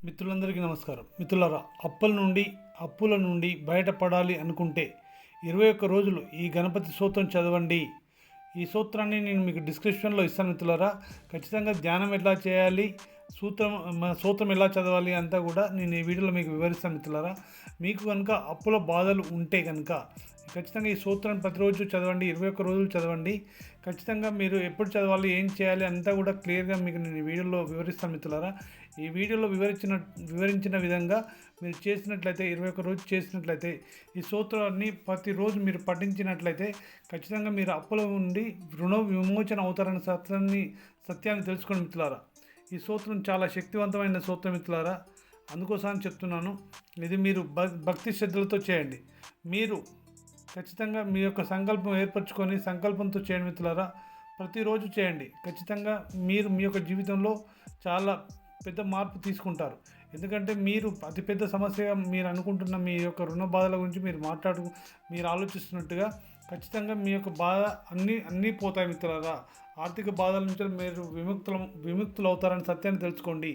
మిత్రులందరికీ నమస్కారం. మిత్రులారా, అప్పుల నుండి బయటపడాలి అనుకుంటే 21 రోజులు ఈ గణపతి సూత్రం చదవండి. ఈ సూత్రాన్ని నేను మీకు డిస్క్రిప్షన్లో ఇస్తాను మిత్రులారా. ఖచ్చితంగా ధ్యానం ఎలా చేయాలి, సూత్రం ఎలా చదవాలి అంతా కూడా నేను ఈ వీడియోలో మీకు వివరిస్తాను మిత్రులారా. మీకు కనుక అప్పుల బాధలు ఉంటే కనుక ఖచ్చితంగా ఈ సూత్రాన్ని ప్రతిరోజు చదవండి. 21 రోజులు చదవండి. ఖచ్చితంగా మీరు ఎప్పుడు చదవాలి, ఏం చేయాలి అంతా కూడా క్లియర్గా మీకు నేను ఈ వీడియోలో వివరిస్తాను మిత్రులారా. ఈ వీడియోలో వివరించిన విధంగా మీరు చేసినట్లయితే 21 రోజు చేసినట్లయితే ఈ సూత్రాన్ని ప్రతిరోజు మీరు పఠించినట్లయితే ఖచ్చితంగా మీరు అప్పుల నుండి రుణ విమోచన అవుతారని సత్యాన్ని తెలుసుకోండి మిత్రులారా. ఈ సూత్రం చాలా శక్తివంతమైన సూత్రం మిత్రులారా. అందుకోసం చెప్తున్నాను. ఇది మీరు భక్తి శ్రద్ధలతో చేయండి. మీరు ఖచ్చితంగా మీ యొక్క సంకల్పం ఏర్పరచుకొని సంకల్పంతో చేయండి మిత్రులారా. ప్రతిరోజు చేయండి. ఖచ్చితంగా మీరు మీ యొక్క జీవితంలో చాలా పెద్ద మార్పు తీసుకుంటారు. ఎందుకంటే మీరు అతిపెద్ద సమస్యగా మీరు అనుకుంటున్న మీ యొక్క రుణ బాధల గురించి మీరు ఆలోచిస్తున్నట్టుగా ఖచ్చితంగా మీ యొక్క బాధ అన్నీ పోతాయి మిత్రులారా. ఆర్థిక బాధల నుంచి మీరు విముక్తులు అవుతారని సత్యాన్ని తెలుసుకోండి.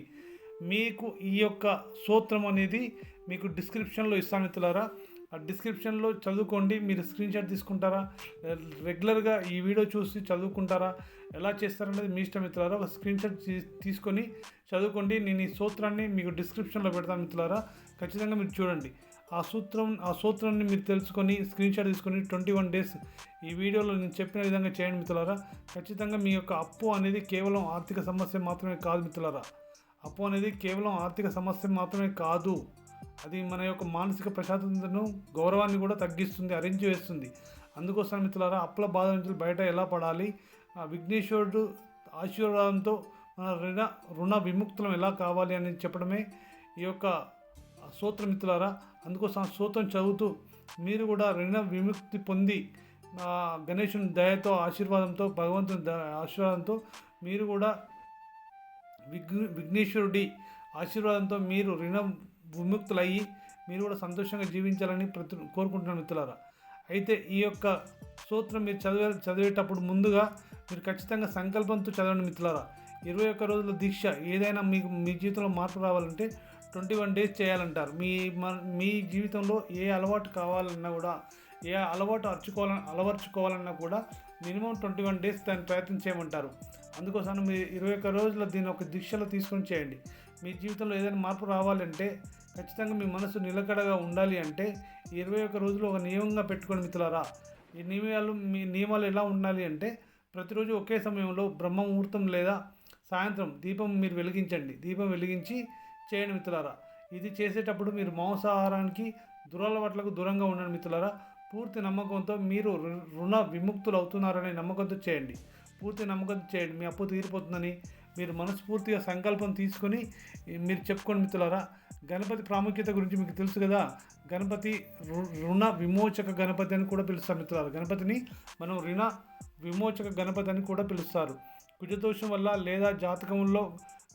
మీకు ఈ యొక్క సూత్రం అనేది మీకు డిస్క్రిప్షన్లో ఇస్తాను మిత్రులారా. ఆ డిస్క్రిప్షన్లో చదువుకోండి. మీరు స్క్రీన్ షాట్ తీసుకుంటారా, రెగ్యులర్గా ఈ వీడియో చూసి చదువుకుంటారా, ఎలా చేస్తారనేది మీ ఇష్టం మిత్రులారా. ఒక స్క్రీన్ షాట్ తీసుకొని చదువుకోండి. నేను ఈ సూత్రాన్ని మీకు డిస్క్రిప్షన్లో పెడతాను మిత్రులారా. ఖచ్చితంగా మీరు చూడండి. ఆ సూత్రాన్ని మీరు తెలుసుకొని స్క్రీన్ షాట్ తీసుకొని 21 డేస్ ఈ వీడియోలో నేను చెప్పిన విధంగా చేయండి మిత్రులారా. ఖచ్చితంగా మీ యొక్క అప్పు అనేది కేవలం ఆర్థిక సమస్య మాత్రమే కాదు మిత్రులారా. అప్పు అనేది కేవలం ఆర్థిక సమస్య మాత్రమే కాదు, అది మన యొక్క మానసిక ప్రశాంతతను, గౌరవాన్ని కూడా తగ్గిస్తుంది, అరించి వేస్తుంది. అందుకోసం మిత్రులారా, అప్పుల బాధ నుంచి బయట ఎలా పడాలి, విఘ్నేశ్వరుడు ఆశీర్వాదంతో మన రుణ విముక్తులం ఎలా కావాలి అనేది చెప్పడమే ఈ యొక్క సూత్రం మిత్రులారా. అందుకోసం సూత్రం చదువుతూ మీరు కూడా రుణ విముక్తి పొంది గణేశుని దయతో, ఆశీర్వాదంతో, భగవంతుని ఆశీర్వాదంతో మీరు కూడా విఘ్నేశ్వరుడి ఆశీర్వాదంతో మీరు రుణ విముక్తులయ్యి మీరు కూడా సంతోషంగా జీవించాలని కోరుకుంటున్నాను మిత్రులారా. అయితే ఈ యొక్క సూత్రం మీరు చదివేటప్పుడు ముందుగా మీరు ఖచ్చితంగా సంకల్పంతో చదవండి మిత్రులారా. 21 రోజుల దీక్ష ఏదైనా మీ జీవితంలో మార్పు రావాలంటే 21 డేస్ చేయాలంటారు. మీ జీవితంలో ఏ అలవాటు కావాలన్నా కూడా, ఏ అలవాటు అలవర్చుకోవాలన్నా కూడా మినిమం 21 డేస్ దాన్ని ప్రయత్నం చేయమంటారు. అందుకోసం మీరు 21 రోజుల దీన్ని ఒక దీక్షలో తీసుకొని చేయండి. మీ జీవితంలో ఏదైనా మార్పు రావాలంటే, ఖచ్చితంగా మీ మనసు నిలకడగా ఉండాలి అంటే 21 రోజులు ఒక నియమంగా పెట్టుకోండి మిత్రులారా. ఈ నియమాలు ఎలా ఉండాలి అంటే, ప్రతిరోజు ఒకే సమయంలో బ్రహ్మ ముహూర్తం లేదా సాయంత్రం దీపం మీరు వెలిగించండి. దీపం వెలిగించి చేయండి మిత్రులారా. ఇది చేసేటప్పుడు మీరు మాంసాహారానికి, దురలవాట్లకు దూరంగా ఉండండి మిత్రులారా. పూర్తి నమ్మకంతో మీరు రుణ విముక్తులు అవుతున్నారనే నమ్మకంతో చేయండి. పూర్తి నమ్మకంతో చేయండి. మీ అప్పు తీరిపోతుందని మీరు మనస్ఫూర్తిగా సంకల్పం తీసుకొని మీరు చెప్పుకోండి మిత్రులారా. గణపతి ప్రాముఖ్యత గురించి మీకు తెలుసు కదా. గణపతి రుణ విమోచక గణపతి అని కూడా పిలుస్తారు మిత్రులారా. గణపతిని మనం రుణ విమోచక గణపతి అని కూడా పిలుస్తారు. కుజదోషం వల్ల లేదా జాతకంలో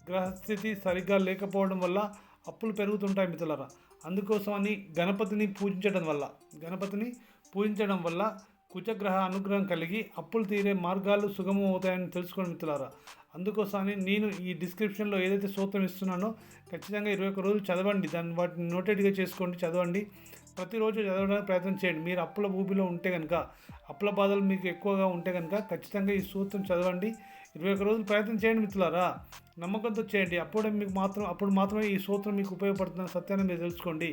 గ్రహస్థితి సరిగ్గా లేకపోవడం వల్ల అప్పులు పెరుగుతుంటాయి మిత్రులారా. అందుకోసమని గణపతిని పూజించడం వల్ల కుజగ్రహ అనుగ్రహం కలిగి అప్పులు తీరే మార్గాలు సుగమం అవుతాయని తెలుసుకోండి మిత్రులారా. అందుకోసమని నేను ఈ డిస్క్రిప్షన్లో ఏదైతే సూత్రం ఇస్తున్నానో ఖచ్చితంగా 21 రోజులు చదవండి. వాటిని నోటెడ్గా చేసుకోండి, చదవండి. ప్రతిరోజు చదవడానికి ప్రయత్నం చేయండి. మీరు అప్పుల ఊబిలో ఉంటే కనుక, అప్పుల బాధలు మీకు ఎక్కువగా ఉంటే కనుక ఖచ్చితంగా ఈ సూత్రం చదవండి. 21 రోజులు ప్రయత్నం చేయండి మిత్రులారా. నమ్మకంతో చేయండి. అప్పుడు మాత్రమే ఈ సూత్రం మీకు ఉపయోగపడుతున్న సత్యాన్ని మీరు తెలుసుకోండి.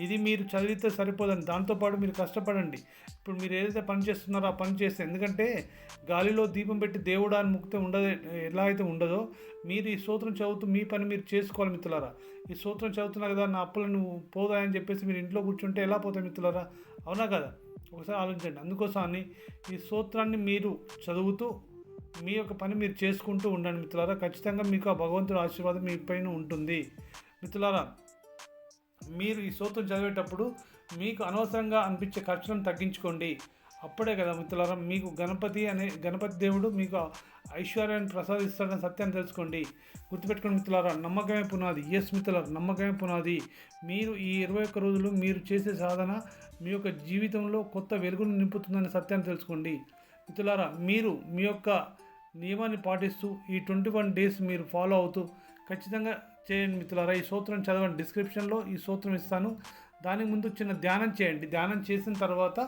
ఇది మీరు చదివితే సరిపోదండి, దాంతోపాటు మీరు కష్టపడండి. ఇప్పుడు మీరు ఏదైతే పని చేస్తున్నారో ఆ పని చేస్తే, ఎందుకంటే గాలిలో దీపం పెట్టి దేవుడు అని ముక్తి ఉండదు, ఎలా అయితే ఉండదో మీరు ఈ సూత్రం చదువుతూ మీ పని మీరు చేసుకోవాలి మిత్రులారా. ఈ సూత్రం చదువుతున్నా కదా, నా అప్పులను పోదాయని చెప్పేసి మీరు ఇంట్లో కూర్చుంటే ఎలా పోతాయి మిత్రులారా? అవునా కదా? ఒకసారి ఆలోచించండి. అందుకోసమని ఈ సూత్రాన్ని మీరు చదువుతూ మీ యొక్క పని మీరు చేసుకుంటూ ఉండండి మిత్రులారా. ఖచ్చితంగా మీకు ఆ భగవంతుడి ఆశీర్వాదం మీ పైన ఉంటుంది మిత్రులారా. మీరు ఈ సూత్రం చదివేటప్పుడు మీకు అనవసరంగా అనిపించే ఖర్చులను తగ్గించుకోండి. అప్పుడే కదా మిత్రులారా మీకు గణపతి దేవుడు మీకు ఐశ్వర్యాన్ని ప్రసాదిస్తాడని సత్యాన్ని తెలుసుకోండి. గుర్తుపెట్టుకోండి మిత్రులారా. నమ్మకమే పునాది. మిత్రులారా, నమ్మకమే పునాది. మీరు ఈ 21 రోజులు మీరు చేసే సాధన మీ యొక్క జీవితంలో కొత్త వెలుగును నింపుతుందనే సత్యాన్ని తెలుసుకోండి మిత్రులారా. మీరు మీ యొక్క నియమాన్ని పాటిస్తూ ఈ 21 డేస్ మీరు ఫాలో అవుతూ ఖచ్చితంగా చేయండి మిత్రులారా. ఈ సూత్రం చదవండి, డిస్క్రిప్షన్లో ఈ సూత్రం ఇస్తాను. దానికి ముందు చిన్న ధ్యానం చేయండి. ధ్యానం చేసిన తర్వాత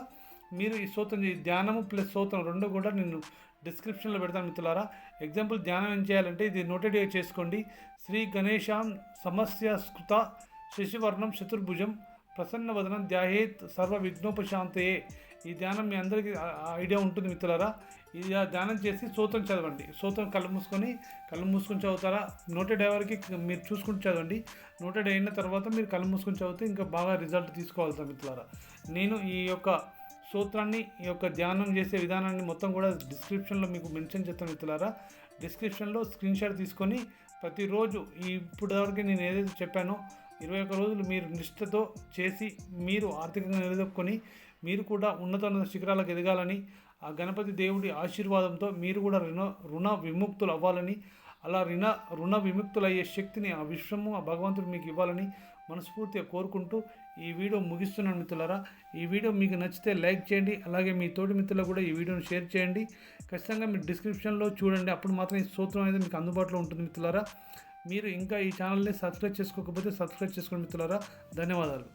మీరు ఈ సూత్రం ధ్యానము ప్లస్ సూత్రం రెండు కూడా నేను డిస్క్రిప్షన్లో పెడతాను మిత్రులారా. ఎగ్జాంపుల్ ధ్యానం ఏం చేయాలంటే ఇది నోటెడ్ చేసుకోండి. శ్రీ గణేశాం సమస్య స్కృత శశివర్ణం చతుర్భుజం ప్రసన్నవదనం ధ్యాయేత్ సర్వ విఘ్నోపశాంతయే. ఈ ధ్యానం మీ అందరికీ ఐడియా ఉంటుంది మిత్రులారా. ఇది ధ్యానం చేసి సూత్రం చదవండి. సూత్రం కళ్ళు మూసుకొని చదువుతారా. నోటెడ్ అయ్యేవారికి మీరు చూసుకుంటూ చదవండి. నోటెడ్ అయిన తర్వాత మీరు కళ్ళు మూసుకొని చదివితే ఇంకా బాగా రిజల్ట్ తీసుకోవాలి మిత్రులారా. నేను ఈ యొక్క సూత్రాన్ని, ఈ యొక్క ధ్యానం చేసే విధానాన్ని మొత్తం కూడా డిస్క్రిప్షన్లో మీకు మెన్షన్ చేస్తాను మిత్రులారా. డిస్క్రిప్షన్లో స్క్రీన్ షాట్ తీసుకొని ప్రతిరోజు ఇప్పుడు వరకు నేను ఏదైతే చెప్పానో 21 రోజులు మీరు నిష్ఠతో చేసి మీరు ఆర్థికంగా నిలదొక్కుని మీరు కూడా ఉన్నత శిఖరాలకు ఎదగాలని, ఆ గణపతి దేవుడి ఆశీర్వాదంతో మీరు కూడా రుణ విముక్తులు అవ్వాలని, అలా రుణ విముక్తులయ్యే శక్తిని ఆ విశ్వము, ఆ భగవంతుడు మీకు ఇవ్వాలని మనస్ఫూర్తిగా కోరుకుంటూ ఈ వీడియో ముగిస్తున్నాను మిత్రులారా. ఈ వీడియో మీకు నచ్చితే లైక్ చేయండి. అలాగే మీ తోటి మిత్రులకు కూడా ఈ వీడియోని షేర్ చేయండి. ఖచ్చితంగా మీరు డిస్క్రిప్షన్లో చూడండి. అప్పుడు మాత్రం ఈ సూత్రం అనేది మీకు అందుబాటులో ఉంటుంది మిత్రులారా. మీరు ఇంకా ఈ ఛానల్ని సబ్స్క్రైబ్ చేసుకోకపోతే సబ్స్క్రైబ్ చేసుకోండి మిత్రులారా. ధన్యవాదాలు.